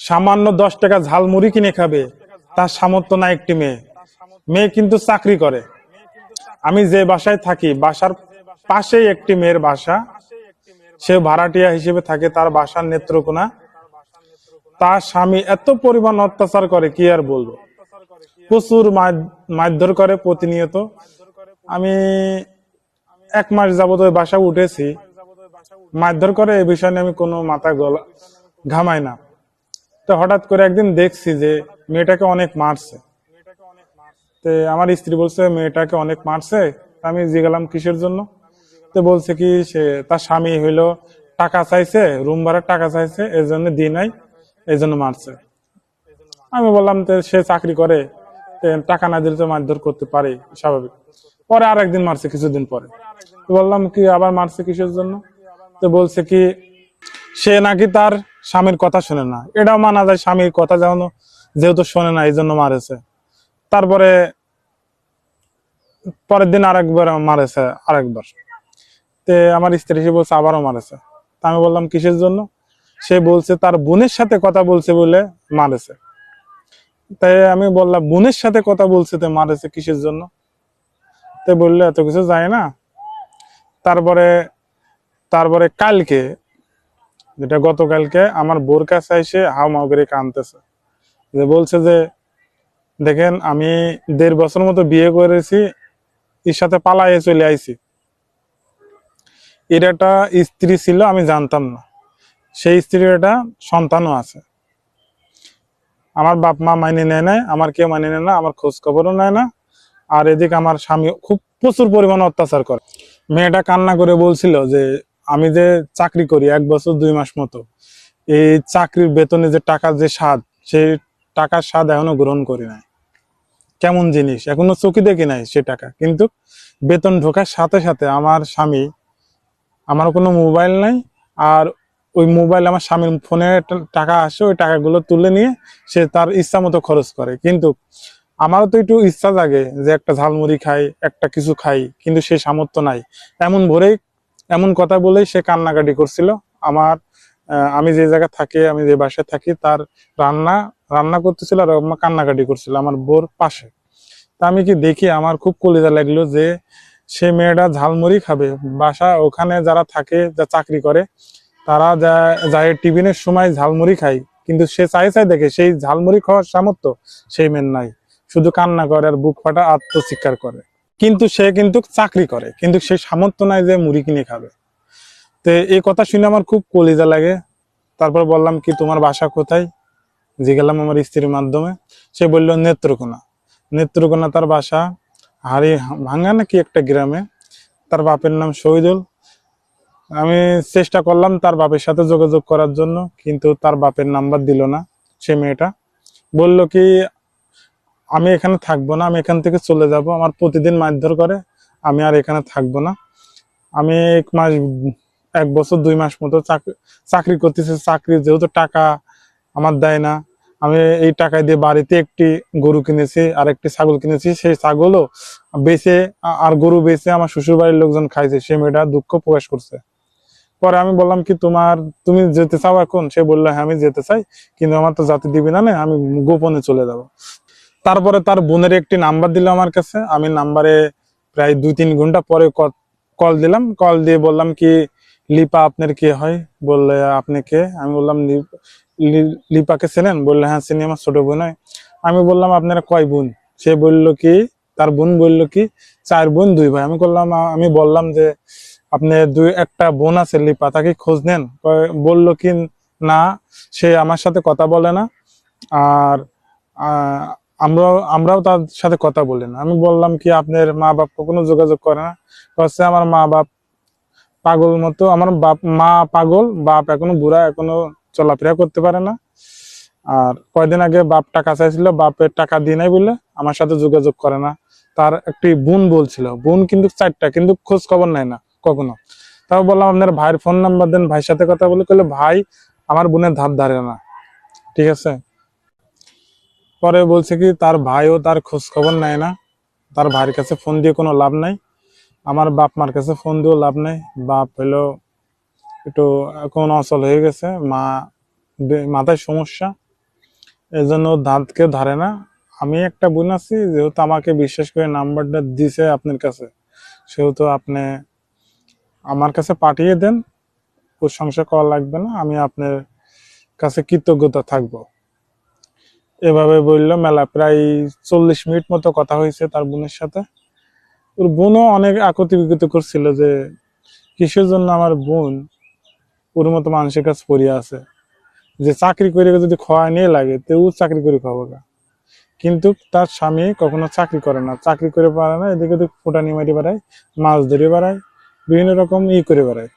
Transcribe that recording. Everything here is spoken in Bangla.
সামান্য 10 টাকা ঝালমুড়ি কিনে খাবে তার সামর্থ্য না একটি মেয়ে। মেয়ে কিন্তু চাকরি করে। আমি যে বাসায় থাকি বাসার পাশেই একটি মেয়ের বাসা, সে ভাড়াটিয়া হিসেবে থাকে, তার বাসার নেত্রকোনা। তার স্বামী এত পরিমাণ অত্যাচার করে কি আর বলবো, প্রচুর মারধর করে প্রতিনিয়ত। আমি 1 মাস যাবত ওই বাসা উঠেছি, মারধর করে এই বিষয় নিয়ে আমি কোনো মাথা গলা ঘামাই না। তো হঠাৎ করে একদিন দেখছি যে মেয়েটাকে অনেক মারছে। তো আমার স্ত্রী বলছে মেয়েটাকে অনেক মারছে। আমি জিজ্ঞালাম কিসের জন্য। তো বলছে কি সে তার স্বামী হইলো টাকা চাইছে, রুম ভাড়ার টাকা চাইছে, এই জন্য দিই নাই, এই জন্য মারছে। আমি বললাম তো সে চাকরি করে, টাকা না দিলে তো মারধর করতে পারে, স্বাভাবিক। পরে আর একদিন মারছে কিছুদিন পরে। তো বললাম কি আবার মারছে কিসের জন্য। তো বলছে কি সে নাকি তার স্বামীর কথা শোনে না। এটাও মানা যায়, স্বামীর কথা যেহেতু শোনে না এই জন্য মারেছে। তারপরে পরের দিন আরেকবার মারেছে, আরেকবার। তে আমার স্ত্রী এসে বলছে আবারও মারেছে। তা আমি বললাম কিসের জন্য। সে বলছে তার বোনের সাথে কথা বলছে বলে মারেছে। তাই আমি বললাম বোনের সাথে কথা বলছে তো মারেছে কিসের জন্য। তো বললে এত কিছু যায় না। তারপরে তারপরে কালকে, যেটা গতকালকে, আমার বোর কাছে এসে হাউমাউ করে কাঁদতেছে, যে বলছে যে দেখেন আমি 1.5 বছর মতো বিয়ে করেছি, এর সাথে পালাইয়ে চলে আইছি। এর একটা স্ত্রী ছিল আমি জানতাম না, সেই স্ত্রীর একটা সন্তানও আছে। আমার বাপ মা মাইনে নেয় না, আমার কেউ মাইনে নেয় না, আমার খোঁজ খবরও নেয় না। আর এদিকে আমার স্বামী খুব প্রচুর পরিমাণে অত্যাচার করে। মেয়েটা কান্না করে বলছিল যে আমি যে চাকরি করি 1 বছর 2 মাস মতো, এই চাকরির বেতনে যে টাকার যে স্বাদ, সেই টাকার স্বাদ এখনো গ্রহণ করি নাই। কেমন জিনিস এখনো চোখে দেখি নাই সে টাকা। কিন্তু বেতন ঢোকার সাথে সাথে আমার স্বামী, আমার কোনো মোবাইল নাই, আর ওই মোবাইল আমার স্বামীর ফোনে টাকা আসে, ওই টাকাগুলো তুলে নিয়ে সে তার ইচ্ছা মতো খরচ করে। কিন্তু আমারও তো একটু ইচ্ছা জাগে যে একটা ঝালমুড়ি খাই, একটা কিছু খাই, কিন্তু সে সামর্থ্য নাই। এমন কথা বলেই সে কান্নাকাটি করছিল। আমার আমি যে জায়গায় থাকি, আমি যে বাসায় থাকি, তার রান্না রান্না করতেছিল আর আমার কান্নাকাটি করছিল আমার বোর পাশে। তা আমি কি দেখি আমার খুব কলিজা লাগলো যে সে মেয়েটা ঝালমুড়ি খাবে। বাসা ওখানে যারা থাকে, যা চাকরি করে, তারা যায় টিফিনের সময় ঝালমুড়ি খায়, কিন্তু সে চাই দেখে সেই ঝালমুড়ি খাওয়ার সামর্থ্য সেই মেয়ের নাই। শুধু কান্না করে আর বুক ফাটা আত্মচিৎকার করে। কিন্তু সে কিন্তু চাকরি করে, কিন্তু সে সামর্থ্য নাই যে মুড়ি কিনে খাবে। তো এই কথা শুনে আমার খুব কলিজা লাগে। তারপর বললাম কি তোমার বাসা কোথায়, জিজ্ঞালাম আমার স্ত্রীর মাধ্যমে। সে বললো নেত্রকোনা। নেত্রকোনা তার বাসা, হাড়ি ভাঙ্গা নাকি একটা গ্রামে। তার বাপের নাম শহীদুল। আমি চেষ্টা করলাম তার বাপের সাথে যোগাযোগ করার জন্য, কিন্তু তার বাপের নাম্বার দিল না। সে মেয়েটা বলল কি আমি এখানে থাকবো না, আমি এখান থেকে চলে যাব, আমার প্রতিদিন মারধর করে, আমি আর এখানে থাকবো না। আমি 1 বছর 2 মাস মতো চাকরি করতেছি। চাকরি যেহেতু টাকা আমার দেয় না, আমি এই টাকা দিয়ে বাড়িতে একটি গরু কিনেছি আর একটি ছাগল কিনেছি। সেই ছাগলও বেচে আর গরু বেচে আমার শ্বশুর বাড়ির লোকজন খাইছে। সে মেয়েটা দুঃখ প্রকাশ করছে। পরে আমি বললাম কি তুমি যেতে চাও এখন। সে বললো হ্যাঁ আমি যেতে চাই, কিন্তু আমার তো জাতি দিবি না, আমি গোপনে চলে যাব। তারপরে তার বোনের একটি নাম্বার দিল আমার কাছে। আমি নাম্বারে প্রায় 2-3 ঘন্টা পরে কল দিলাম। কল দিয়ে বললাম কি লিপা আপনার কে হয়। বললে আপনি কে। আমি বললাম লিপাকে চেনেন। বললে হ্যাঁ চিনি, আমার ছোট বোন হয়। আমি বললাম আপনারা কয় বোন। সে বলল কি তার বোন বলল কি 4 বোন 2 ভাই। আমি বললাম যে আপনি একটা বোন আছে লিপা, তাকে খোঁজ নেন। বলল কি না, সে আমার সাথে কথা বলে না, আর আমরাও তার সাথে কথা বলি না। আমি বললাম কি আপনার মা বাপ কখনো যোগাযোগ করে না। হচ্ছে আমার মা বাপ পাগল মতো, আমার মা পাগল, বাপ এখনো বুড়া, এখনো চলাফেরা করতে পারে না। আর কয়দিন আগে বাপ টাকা চাইছিল, বাপের টাকা দিয়ে নাই বলে আমার সাথে যোগাযোগ করে না। তার একটি বোন বলছিল, বোন কিন্তু 4টা, কিন্তু খোঁজ খবর নেয় না কখনো। তাও বললাম আপনার ভাইয়ের ফোন নাম্বার দেন, ভাইয়ের সাথে কথা বলে। করলে ভাই আমার বোনের ধার ধারে না। ঠিক আছে। পরে বলছে কি তার ভাইও তার খোঁজ খবর নেয় না, তার ভাইয়ের কাছে ফোন দিয়ে কোনো লাভ নাই, আমার বাপ মার কাছে ফোন দিয়েও লাভ নাই। বাপ হলো একটু এখন অচল হয়ে গেছে, মাথায় সমস্যা। এজন্য ও দাঁত কেউ ধরে না। আমি একটা বোন আছি, যেহেতু আমাকে বিশ্বাস করে নাম্বারটা দিছে আপনার কাছে, সেহেতু আপনি আমার কাছে পাঠিয়ে দেন, প্রশংসা করা লাগবে না, আমি আপনার কাছে কৃতজ্ঞতা থাকবো। এভাবে বললো মেলা প্রায় 40 মিনিট মতো কথা হয়েছে তার বোনের সাথে। ওর বোনও অনেক আকুতি বিকুতি করছিল যে কিসের জন্য আমার বোন ওর মতো মানুষের কাছে পড়িয়া আছে, যে চাকরি করে যদি খাওয়া নিয়ে লাগে তো ও চাকরি করে খাবো গা। কিন্তু তার স্বামী কখনো চাকরি করে না, চাকরি করে পারে না, এদিকে ওদিক ফুটানি মারি বেড়ায়, মাছ ধরে বেড়ায়, বিভিন্ন রকম করে বেড়ায়।